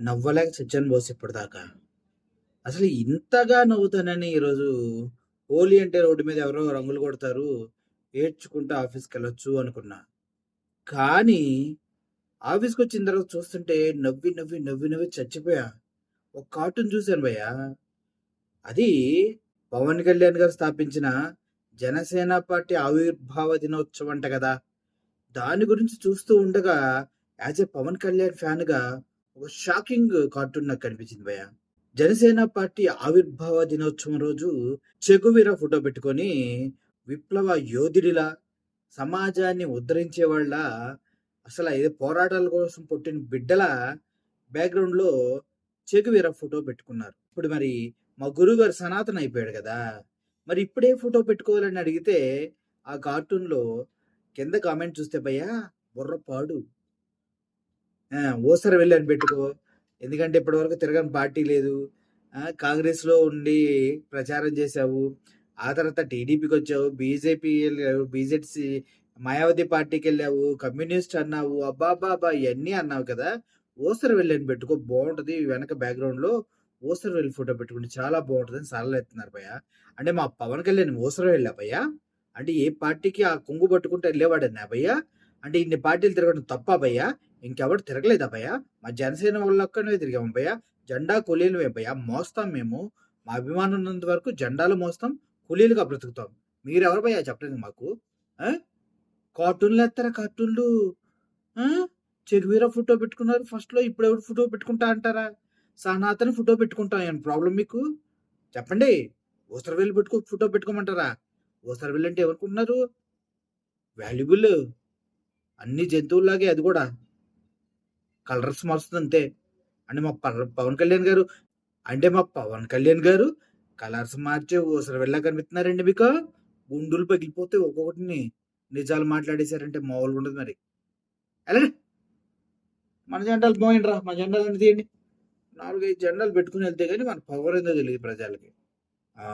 నవ్వలేక చచ్చాను బాస్ ఇప్పటిదాకా. అసలు ఇంతగా నవ్వుతానని ఈరోజు హోలీ అంటే రోడ్డు మీద ఎవరో రంగులు కొడతారు, ఏడ్చుకుంటూ ఆఫీస్‌కెళ్ళొచ్చు అనుకున్నా. కానీ ఆఫీస్‌కొచ్చిన తర్వాత చూస్తుంటే నవ్వి చచ్చిపోయా. ఒక కార్టూన్ చూసాను భయ్యా. అది పవన్ కళ్యాణ్ గారు స్థాపించిన జనసేన పార్టీ ఆవిర్భావ దినోత్సవం అంట గదా! దాని గురించి చూస్తూ ఉండగా యాస్ ఎ పవన్ కళ్యాణ్ ఫ్యాన్‌గా ఒక షాకింగ్ కార్టూన్ నాకు కనిపించింది భయ్యా. జనసేన పార్టీ ఆవిర్భావ దినోత్సవం రోజు 'చెగువీర' ఫోటో పెట్టుకొని విప్లవ యోధుడిలా, సమాజాన్ని ఉద్ధరించేవాడిలా, అసల ఏదో పోరాటాల కోసం పుట్టిన బిడ్డలా బ్యాక్‌గ్రౌండ్‌లో 'చెగువీర' ఫోటో పెట్టుకున్నారు. ఇప్పుడు మరి మా గురువుగారు సనాతన్ అయిపోయాడు గదా! మరి ఇప్పుడే ఫోటో పెట్టుకోవాలని అడిగితే ఆ కార్టూన్‌లో కింద కామెంట్ చూస్తే భయ్యా బుర్ర పాడు. ఊసర వెళ్లి అని పెట్టుకో. ఎందుకంటే ఇప్పటివరకు తిరగని పార్టీ లేదు. కాంగ్రెస్‌లో ఉండి ప్రచారం చేశావు. ఆ తర్వాత టీడీపీకొచ్చావు. బీజేపీ ఎళ్ళావు. బీజెడ్సీ మాయావతి పార్టీకెళ్ళావు. కమ్యూనిస్ట్ అన్నావు. అబ్బబ్బబ్బా! ఇయన్నీ అన్నావు కదా! ఊసర వెల్లి అని పెట్టుకో బావుంటది. వెనక బ్యాక్‌గ్రౌండ్‌లో ఊసర వెల్లి ఫోటో పెట్టుకుంటే చాలా బావుంటదని సలహా భయ్యా. అంటే మా పవన్ కళ్యాణ్ ఊసర వెళ్ళా భయ్యా? అంటే ఏ పార్టీకి ఆ కొంగు పట్టుకుంటూ ఎళ్ళేవాడనా భయ్యా? అంటే ఇన్ని పార్టీలు తిరగడం తప్పా భయ్యా? ఇంకెవడు తిరగలేదా భయ్యా? మా జనసేన వాళ్ళొక్కడినే తిరిగాము భయ్యా. జెండా కూలీలమే భయ్యా. మోస్తాం మేము. మా అభిమానం ఉన్నంత వరకు జెండాలు మోస్తాం. కూలీలుగా బ్రతుకుతాం. మీరెవరు భయ్యా చెప్పడానికి మాకు? ఆ! కార్టూన్‌లేత్తారా కార్టూన్‌లు. ఆ! 'చెగువీర' ఫోటో పెట్టుకున్నారు ఫస్ట్‌లో. ఇప్పుడెవడు ఫోటో పెట్టుకుంటా అంటారా? సనాతన్ ఫోటో పెట్టుకుంటాం. ఏమన్నా ప్రాబ్లమ్ మీకు? చెప్పండి. ఊసరవెల్లి ఫోటో పెట్టుకోమంటారా? ఊసరవెల్లి అంటే ఏమనుకుంటున్నారు? వాల్యుబుల్. అన్ని జంతువుల్లాగే అది గూడా. కలర్స్ మారుస్తదంతే. అంటే పవన్ కళ్యాణ్ గారు అంటే మా పవన్ కళ్యాణ్ గారు కలర్స్ మార్చే ఊసరవెల్లా కనిపిత్తున్నారండి మీకు? గుండులు పగిలిపోతాయి ఒక్కొక్కటిని. నిజాలు మాట్లాడేసారంటే మామూలుగుండదు మరి. ఎళ్ళండి. మన జెండాలు మోయండిరా. మన జెండాలన్నీ తీయండి. 4, 5 జెండాలు పెట్టుకొని ఎళ్తే గాని మన పవర్ ఏందో తెలీదు ప్రజలకి. ఆ!